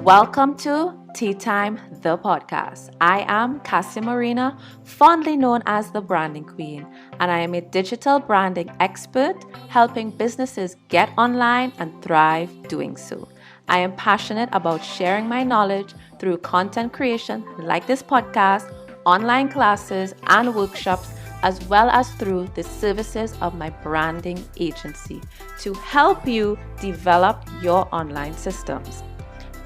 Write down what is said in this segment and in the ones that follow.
Welcome to Tea Time, the podcast. I am Cassie Marina, fondly known as the Branding Queen, and I am a digital branding expert helping businesses get online and thrive doing so. I am passionate about sharing my knowledge through content creation like this podcast, online classes, and workshops, as well as through the services of my branding agency to help you develop your online systems.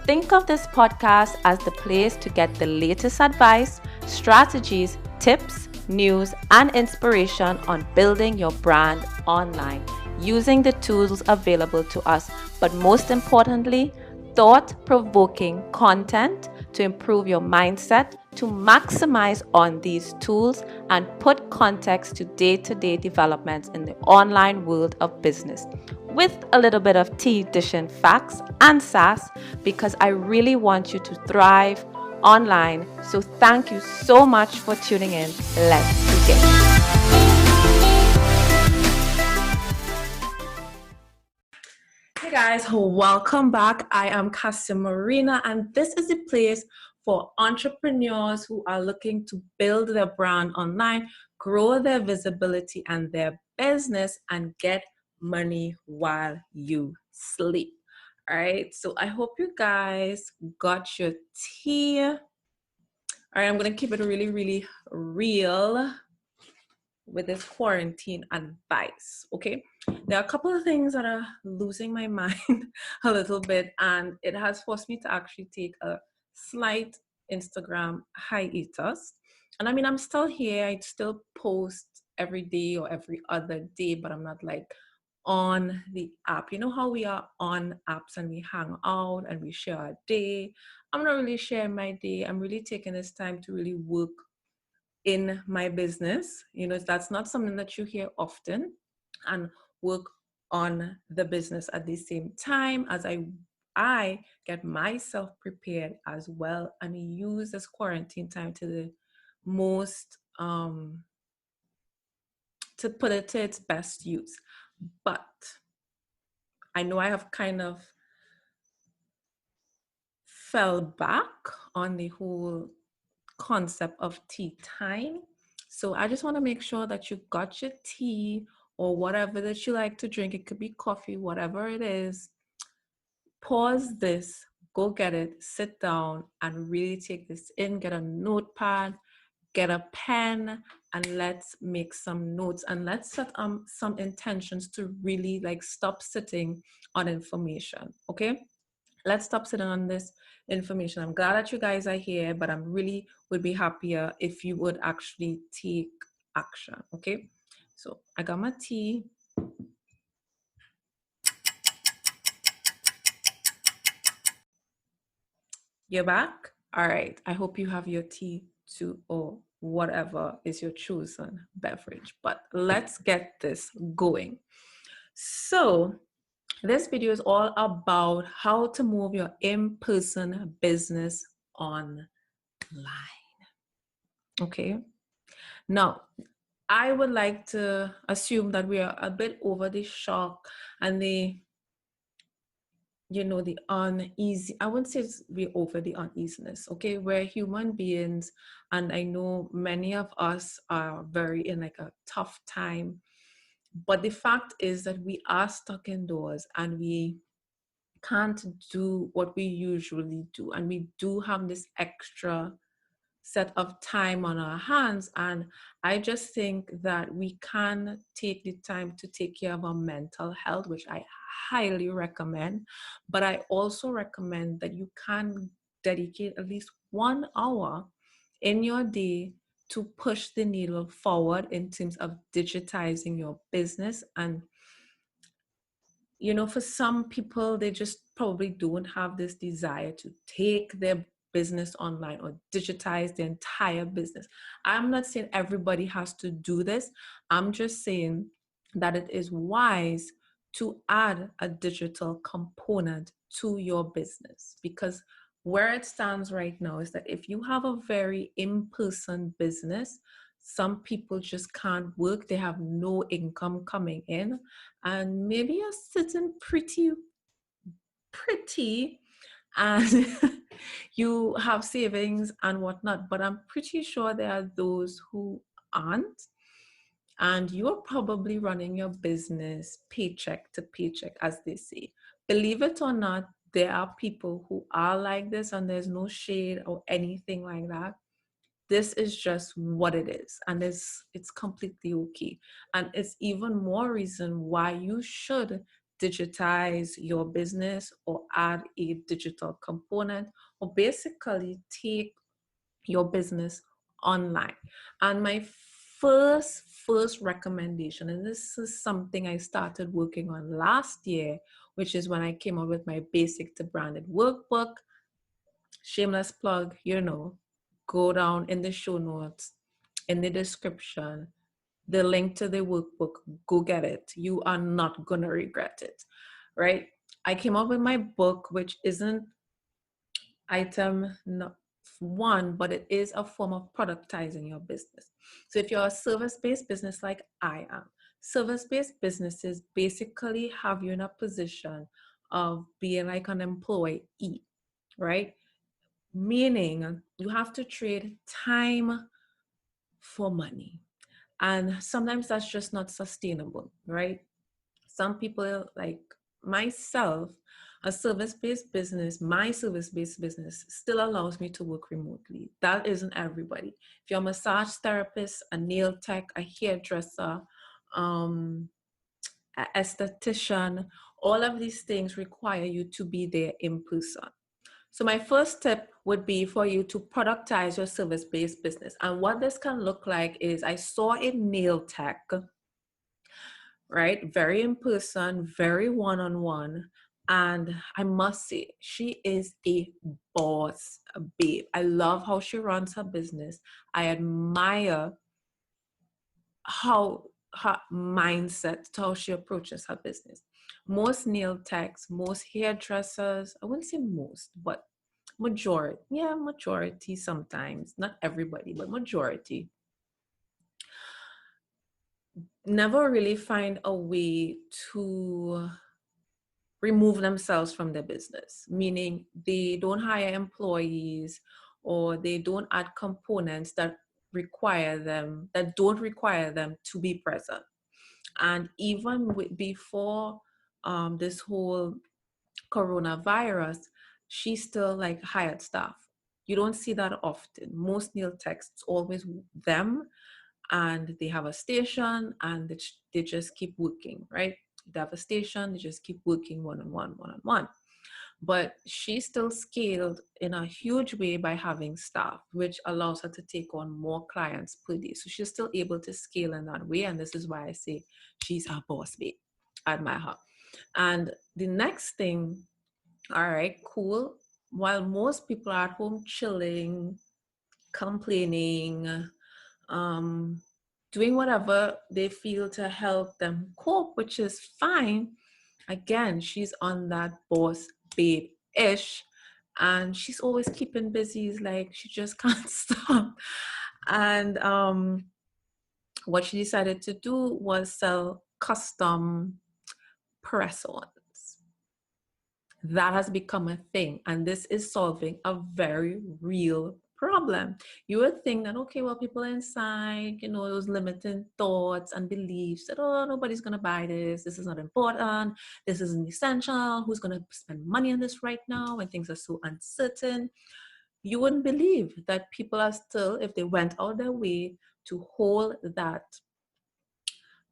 Think of this podcast as the place to get the latest advice, strategies, tips, news, and inspiration on building your brand online using the tools available to us, but most importantly, thought-provoking content to improve your mindset, to maximize on these tools and put context to day-to-day developments in the online world of business with a little bit of tea dishing facts and sass, because I really want you to thrive online. So thank you so much for tuning in. Let's begin. Hey guys, welcome back. I am Cassie Marina, and this is the place for entrepreneurs who are looking to build their brand online, grow their visibility and their business, and get money while you sleep. All right, so I hope you guys got your tea. All right, I'm gonna keep it really, really real with this quarantine advice. Okay, there are a couple of things that are losing my mind a little bit, and it has forced me to actually take a slight Instagram hiatus. And I mean, I'm still here, I still post every day or every other day, but I'm not like on the app. You know how we are on apps and we hang out and we share our day? I'm not really sharing my day. I'm really taking this time to really work in my business. You know, that's not something that you hear often, and work on the business at the same time as I get myself prepared as well and use this quarantine time to the most to put it to its best use. But I know I have kind of fell back on the whole concept of tea time. So I just want to make sure that you got your tea or whatever that you like to drink. It could be coffee, whatever it is. Pause this, go get it, sit down and really take this in. Get a notepad, get a pen, and let's make some notes, and let's set some intentions to really like stop sitting on information. Okay, let's stop sitting on this information. I'm glad that you guys are here, but I'm really would be happier if you would actually take action. Okay, so I got my tea. You're back? All right. I hope you have your tea too, or whatever is your chosen beverage. But let's get this going. So, this video is all about how to move your in-person business online. Okay. Now, I would like to assume that we are a bit over the shock and the uneasy. I wouldn't say we're over the uneasiness. Okay, we're human beings, and I know many of us are very in like a tough time, but the fact is that we are stuck indoors and we can't do what we usually do, and we do have this extra set of time on our hands. And I just think that we can take the time to take care of our mental health, which I highly recommend. But I also recommend that you can dedicate at least 1 hour in your day to push the needle forward in terms of digitizing your business. And for some people, they just probably don't have this desire to take their business online or digitize the entire business. I'm not saying everybody has to do this. I'm just saying that it is wise to add a digital component to your business, because where it stands right now is that if you have a very in-person business, some people just can't work. They have no income coming in, and maybe you're sitting pretty and you have savings and whatnot, but I'm pretty sure there are those who aren't. And you're probably running your business paycheck to paycheck, as they say. Believe it or not, there are people who are like this, and there's no shade or anything like that. This is just what it is, and it's completely okay. And it's even more reason why you should digitize your business or add a digital component, or basically take your business online. And my first recommendation, and this is something I started working on last year, which is when I came up with my basic to branded workbook. Shameless plug, go down in the show notes, in the description, the link to the workbook. Go get it. You are not gonna regret it, right? I came up with my book, which isn't item one, but it is a form of productizing your business. So if you're a service-based business like I am, service-based businesses basically have you in a position of being like an employee, right? Meaning you have to trade time for money. And sometimes that's just not sustainable, right? Some people like myself, a service-based business, my service-based business still allows me to work remotely. That isn't everybody. If you're a massage therapist, a nail tech, a hairdresser, a esthetician, all of these things require you to be there in person. So my first tip would be for you to productize your service-based business. And what this can look like is, I saw a nail tech, right? Very in person, very one-on-one. And I must say, she is a boss babe. I love how she runs her business. I admire how her mindset, how she approaches her business. Most nail techs, most hairdressers, I wouldn't say most, but majority sometimes, not everybody, but majority, never really find a way to remove themselves from their business, meaning they don't hire employees, or they don't add components that don't require them to be present. And even before this whole coronavirus, she still like hired staff. You don't see that often. Most nail techs, it's always them, and they have a station, and they just keep working, right? They have a station, they just keep working one-on-one. But she still scaled in a huge way by having staff, which allows her to take on more clients per day. So she's still able to scale in that way. And this is why I say she's a boss babe. I admire her. And the next thing, all right, cool. While most people are at home chilling, complaining, um, doing whatever they feel to help them cope, which is fine. Again, she's on that boss babe-ish, and she's always keeping busy. It's like she just can't stop. And what she decided to do was sell custom press-ons. That has become a thing, and this is solving a very real problem. You would think that, okay, well, people inside, those limiting thoughts and beliefs that, oh, nobody's going to buy this is not important, this isn't essential, who's going to spend money on this right now when things are so uncertain. You wouldn't believe that people are still, if they went out their way to hold that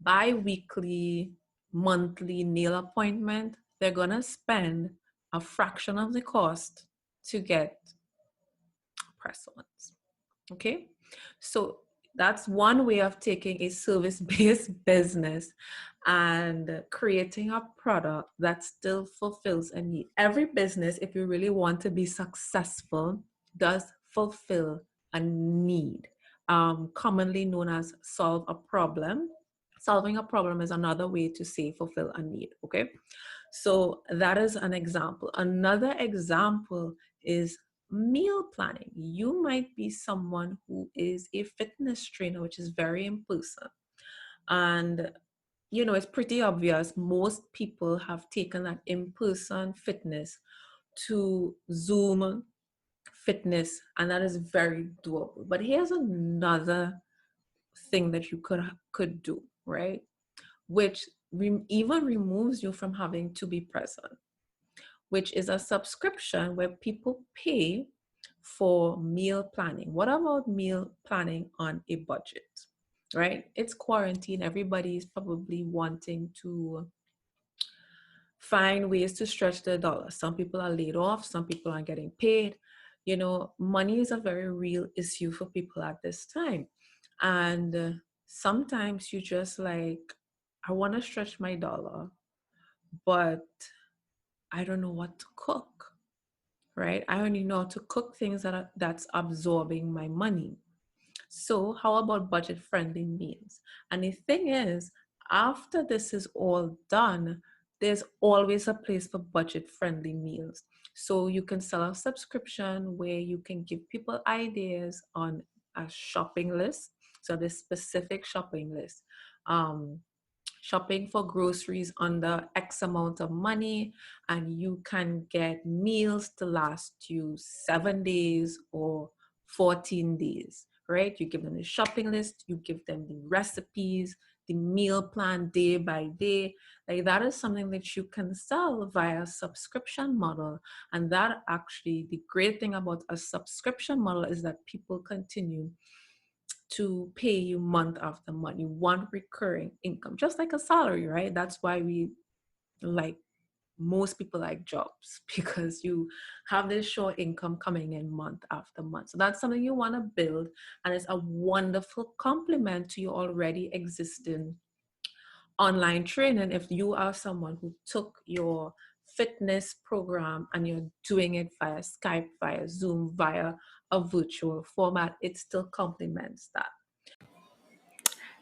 bi-weekly, monthly nail appointment, they're going to spend a fraction of the cost to get press-ons. Okay, so that's one way of taking a service-based business and creating a product that still fulfills a need. Every business, if you really want to be successful, does fulfill a need, commonly known as solve a problem. Solving a problem is another way to say fulfill a need, okay? So that is an example. Another example is meal planning. You might be someone who is a fitness trainer, which is very in person. And, it's pretty obvious most people have taken that in-person fitness to Zoom fitness, and that is very doable. But here's another thing that you could do, right? Which even removes you from having to be present, which is a subscription where people pay for meal planning. What about meal planning on a budget, right? It's quarantine. Everybody's probably wanting to find ways to stretch the dollar. Some people are laid off, some people are getting paid. You know, money is a very real issue for people at this time. And sometimes you just like, I want to stretch my dollar, but I don't know what to cook, right? I only know how to cook things that's absorbing my money. So how about budget friendly meals? And the thing is, after this is all done, there's always a place for budget friendly meals. So you can sell a subscription where you can give people ideas on a shopping list. So the specific shopping list. Um, Shopping for groceries under X amount of money, and you can get meals to last you 7 days or 14 days, right? You give them the shopping list, you give them the recipes, the meal plan day by day. Like that is something that you can sell via subscription model. And that actually, the great thing about a subscription model is that people continue to pay you month after month. You want recurring income, just like a salary, right? That's why we like most people like jobs because you have this sure income coming in month after month. So that's something you want to build, and it's a wonderful complement to your already existing online training. If you are someone who took your fitness program and you're doing it via Skype, via Zoom, via a virtual format, it still complements that.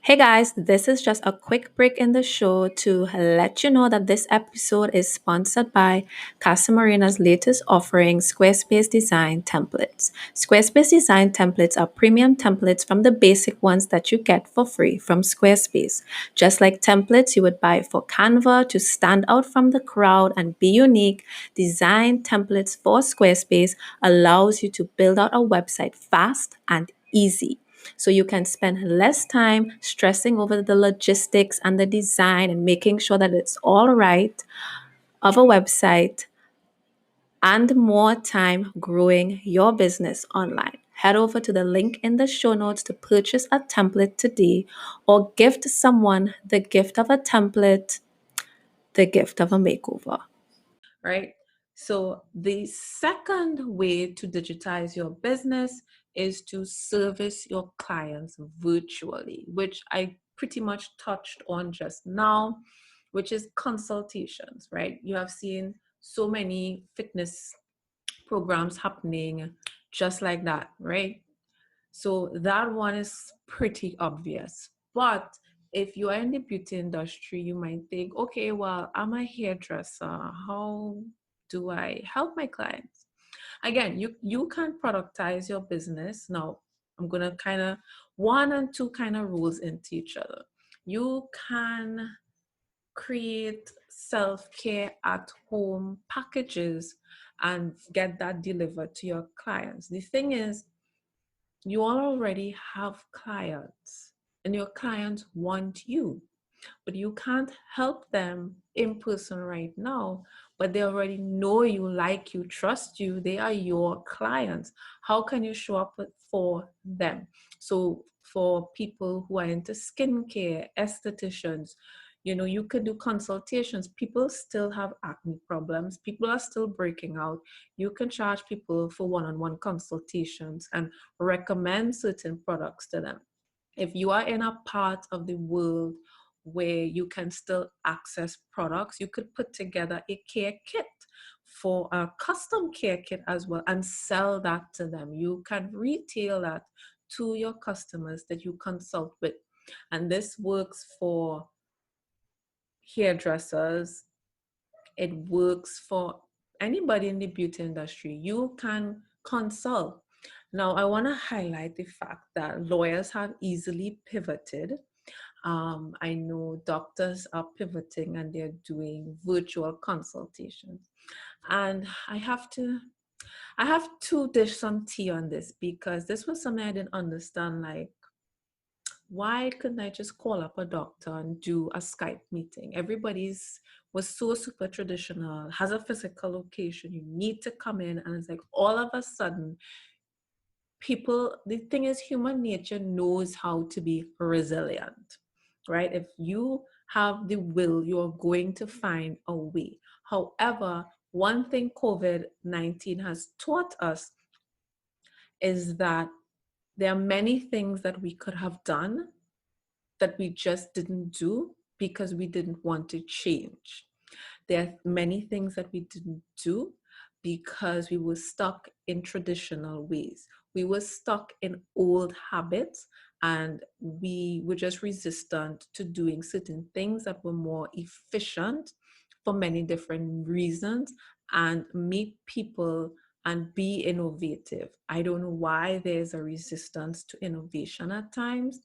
Hey guys, this is just a quick break in the show to let you know that this episode is sponsored by Casa Marina's latest offering, Squarespace Design Templates. Squarespace Design Templates are premium templates from the basic ones that you get for free from Squarespace. Just like templates you would buy for Canva to stand out from the crowd and be unique, Design Templates for Squarespace allows you to build out a website fast and easy. So you can spend less time stressing over the logistics and the design and making sure that it's all right of a website and more time growing your business online. Head over to the link in the show notes to purchase a template today or gift someone the gift of a template, the gift of a makeover. Right? So the second way to digitize your business is to service your clients virtually, which I pretty much touched on just now, which is consultations, right? You have seen so many fitness programs happening just like that, right? So that one is pretty obvious. But if you are in the beauty industry, you might think, okay, well, I'm a hairdresser. How do I help my clients? Again, you can productize your business. Now, I'm gonna kind of one and two kind of rules into each other. You can create self-care at home packages and get that delivered to your clients. The thing is, you all already have clients and your clients want you, but you can't help them in person right now, but they already know you, like you, trust you. They are your clients. How can you show up for them? So for people who are into skincare, estheticians, you know, you could do consultations. People still have acne problems, people are still breaking out. You can charge people for one-on-one consultations and recommend certain products to them. If you are in a part of the world where you can still access products, you could put together a care kit for a custom care kit as well and sell that to them. You can retail that to your customers that you consult with. And this works for hairdressers, it works for anybody in the beauty industry. You can consult. Now, I want to highlight the fact that lawyers have easily pivoted. I know doctors are pivoting and they're doing virtual consultations. And I have to dish some tea on this because this was something I didn't understand. Like, why couldn't I just call up a doctor and do a Skype meeting? Everybody's was so super traditional, has a physical location. You need to come in, and it's like all of a sudden, people, the thing is, human nature knows how to be resilient, right? If you have the will, you're going to find a way. However, one thing COVID-19 has taught us is that there are many things that we could have done that we just didn't do because we didn't want to change. There are many things that we didn't do because we were stuck in traditional ways. We were stuck in old habits and we were just resistant to doing certain things that were more efficient for many different reasons and meet people and be innovative. I don't know why there's a resistance to innovation at times.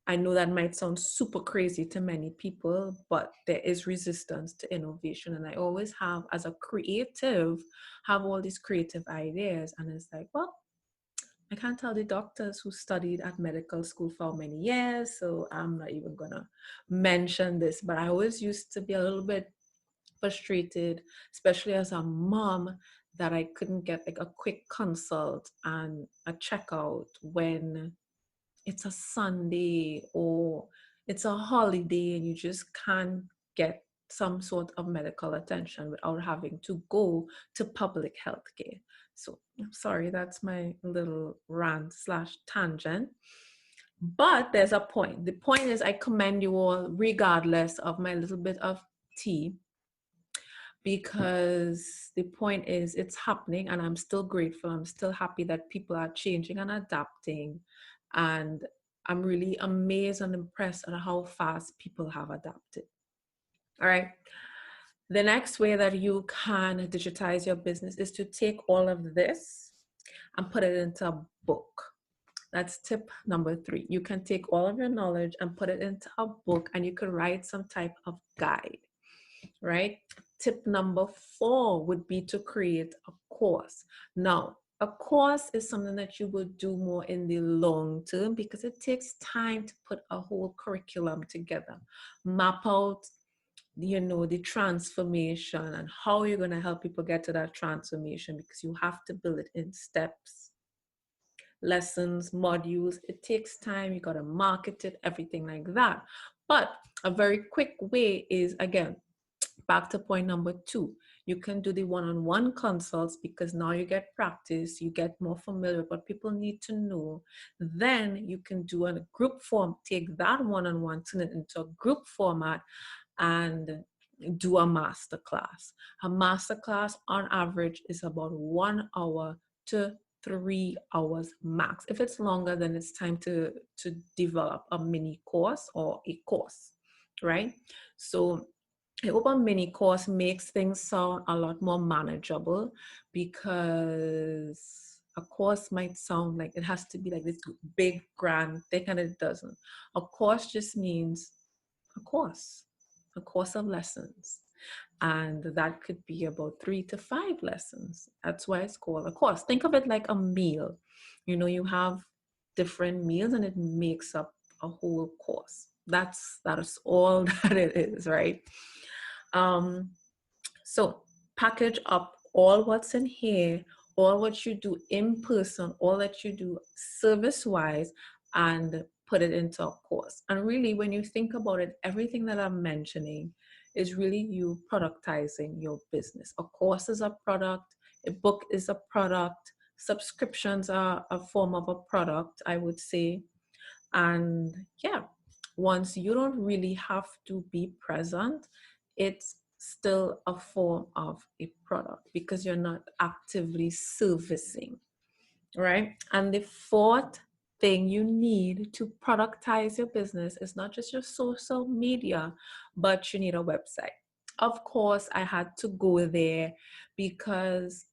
I know that might sound super crazy to many people, but there is resistance to innovation. And I always have, as a creative, have all these creative ideas. And it's like, well, I can't tell the doctors who studied at medical school for many years, so I'm not even gonna mention this. But I always used to be a little bit frustrated, especially as a mom, that I couldn't get like a quick consult and a checkout when it's a Sunday or it's a holiday and you just can't get some sort of medical attention without having to go to public health care. So I'm sorry, that's my little rant slash tangent. But there's a point. The point is I commend you all regardless of my little bit of tea, because the point is it's happening and I'm still grateful. I'm still happy that people are changing and adapting. And I'm really amazed and impressed at how fast people have adapted. All right. The next way that you can digitize your business is to take all of this and put it into a book. That's tip number 3. You can take all of your knowledge and put it into a book and you can write some type of guide, right? Tip number 4 would be to create a course. Now, a course is something that you will do more in the long term because it takes time to put a whole curriculum together, map out, the transformation and how you're going to help people get to that transformation, because you have to build it in steps, lessons, modules. It takes time. You got to market it, everything like that. But a very quick way is, again, back to point number 2, you can do the one-on-one consults because now you get practice, you get more familiar with what people need to know. Then you can do a group form, take that one-on-one, turn it into a group format and do a master class. A master class on average is about 1 hour to 3 hours max. If it's longer, then it's time to develop a mini course or a course, right? So I hope a mini course makes things sound a lot more manageable, because a course might sound like it has to be like this big grand thing, and it doesn't. A course just means a course, a course of lessons. And that could be about 3 to 5 lessons. That's why it's called a course. Think of it like a meal. You have different meals and it makes up a whole course. That is all that it is, right? So package up all what's in here, all what you do in person, all that you do service-wise, and put it into a course. And really, when you think about it, everything that I'm mentioning is really you productizing your business. A course is a product, a book is a product, subscriptions are a form of a product, I would say. And yeah, once you don't really have to be present, it's still a form of a product because you're not actively servicing, right? And the 4th thing you need to productize your business is not just your social media, but you need a website. Of course, I had to go there because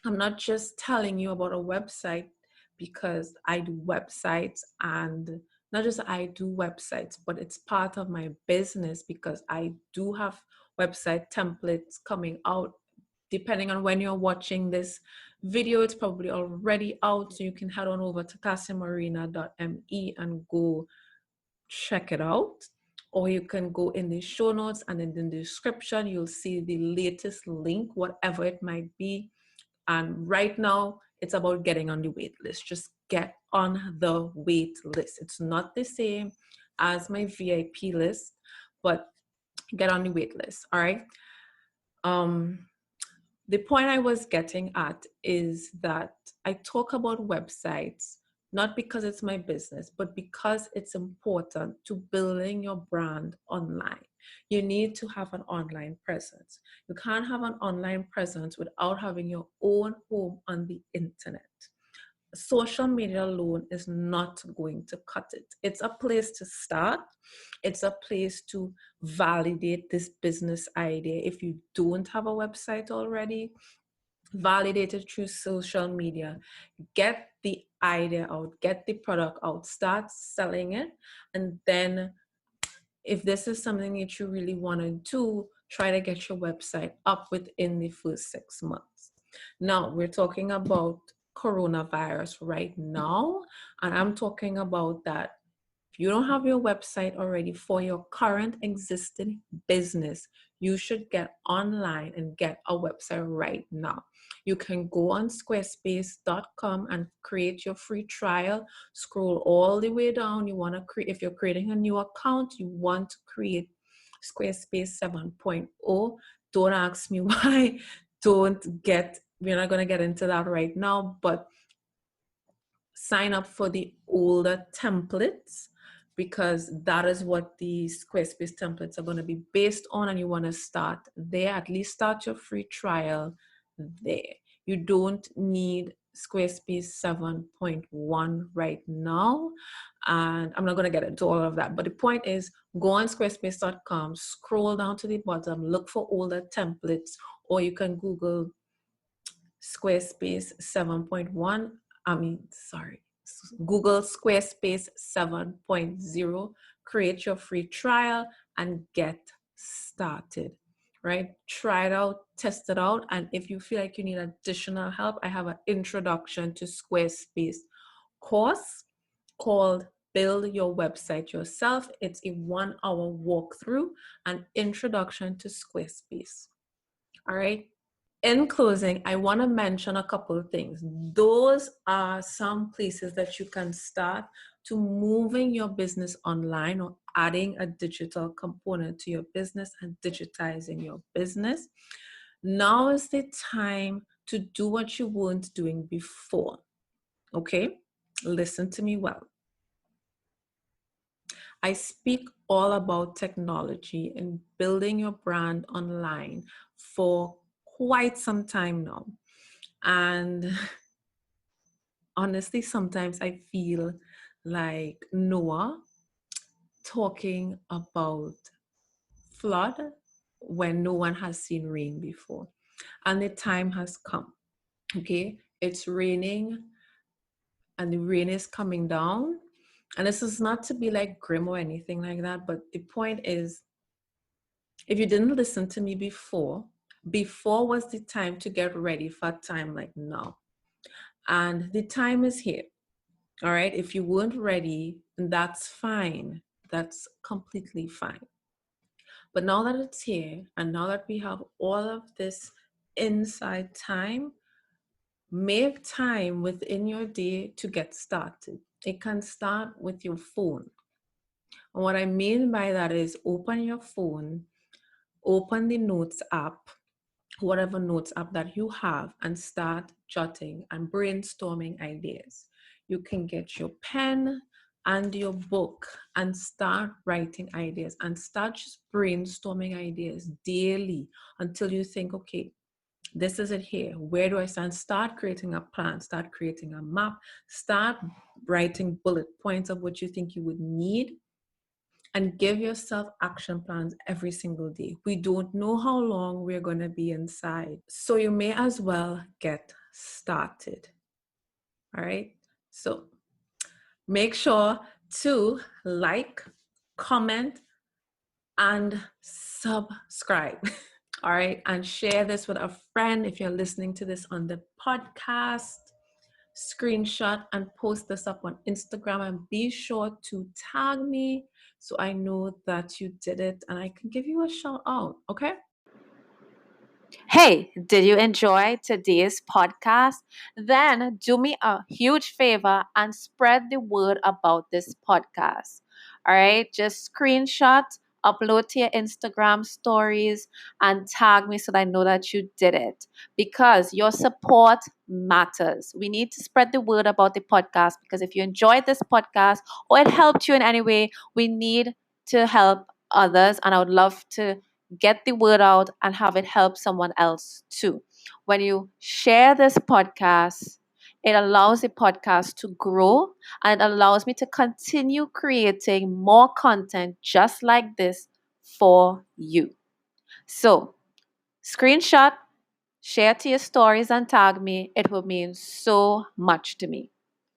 I'm not just telling you about a website because I do websites, and not just I do websites, but it's part of my business because I do have website templates coming out depending on when you're watching this video, it's probably already out. So you can head on over to casimarina.me and go check it out. Or you can go in the show notes and in the description, you'll see the latest link, whatever it might be. And right now, it's about getting on the wait list. Just get on the wait list. It's not the same as my VIP list, but get on the wait list. All right. The point I was getting at is that I talk about websites not because it's my business, but because it's important to building your brand online. You need to have an online presence. You can't have an online presence without having your own home on the internet. Social media alone is not going to cut it. It's a place to start. It's a place to validate this business idea. If you don't have a website already, validate it through social media. Get the idea out, get the product out, start selling it. And then if this is something that you really want to do, try to get your website up within the first 6 months. Now, we're talking about coronavirus right now, and I'm talking about that if you don't have your website already for your current existing business, you should get online and get a website right now. You can go on squarespace.com and create your free trial. Scroll all the way down. You want to create, if you're creating a new account, you want to create Squarespace 7.0. Don't ask me why. We're not going to get into that right now, but sign up for the older templates because that is what the Squarespace templates are going to be based on, and you want to start there. At least start your free trial there. You don't need Squarespace 7.1 right now, and I'm not going to get into all of that, but the point is, go on squarespace.com, scroll down to the bottom, look for older templates, or you can Google Squarespace 7.1. Google Squarespace 7.0, create your free trial and get started, right? Try it out, test it out. And if you feel like you need additional help, I have an introduction to Squarespace course called Build Your Website Yourself. It's a 1-hour walkthrough and introduction to Squarespace. All right. In closing, I want to mention a couple of things. Those are some places that you can start to moving your business online or adding a digital component to your business and digitizing your business. Now is the time to do what you weren't doing before. Okay? Listen to me well. I speak all about technology and building your brand online for quite some time now. And honestly, sometimes I feel like Noah talking about flood when no one has seen rain before. And the time has come. Okay, it's raining and the rain is coming down. And this is not to be like grim or anything like that, but the point is, if you didn't listen to me before was the time to get ready for a time like now. And the time is here. All right. If you weren't ready, that's fine. That's completely fine. But now that it's here, and now that we have all of this inside time, make time within your day to get started. It can start with your phone. And what I mean by that is open your phone, open the notes app, whatever notes app that you have, and start jotting and brainstorming ideas. You can get your pen and your book and start writing ideas and start just brainstorming ideas daily until you think, okay, this is it here. Where do I stand? Start creating a plan, start creating a map, start writing bullet points of what you think you would need, and give yourself action plans every single day. We don't know how long we're going to be inside, so you may as well get started. All right. So make sure to like, comment, and subscribe. All right. And share this with a friend if you're listening to this on the podcast. Screenshot and post this up on Instagram and be sure to tag me so I know that you did it and I can give you a shout out. Okay. Hey, did you enjoy today's podcast? Then do me a huge favor and spread the word about this podcast. All right, just screenshot, upload to your Instagram stories, and tag me so that I know that you did it because your support matters. We need to spread the word about the podcast because if you enjoyed this podcast or it helped you in any way, we need to help others, and I would love to get the word out and have it help someone else too. When you share this podcast, it allows the podcast to grow and it allows me to continue creating more content just like this for you. So, screenshot, share to your stories, and tag me. It will mean so much to me.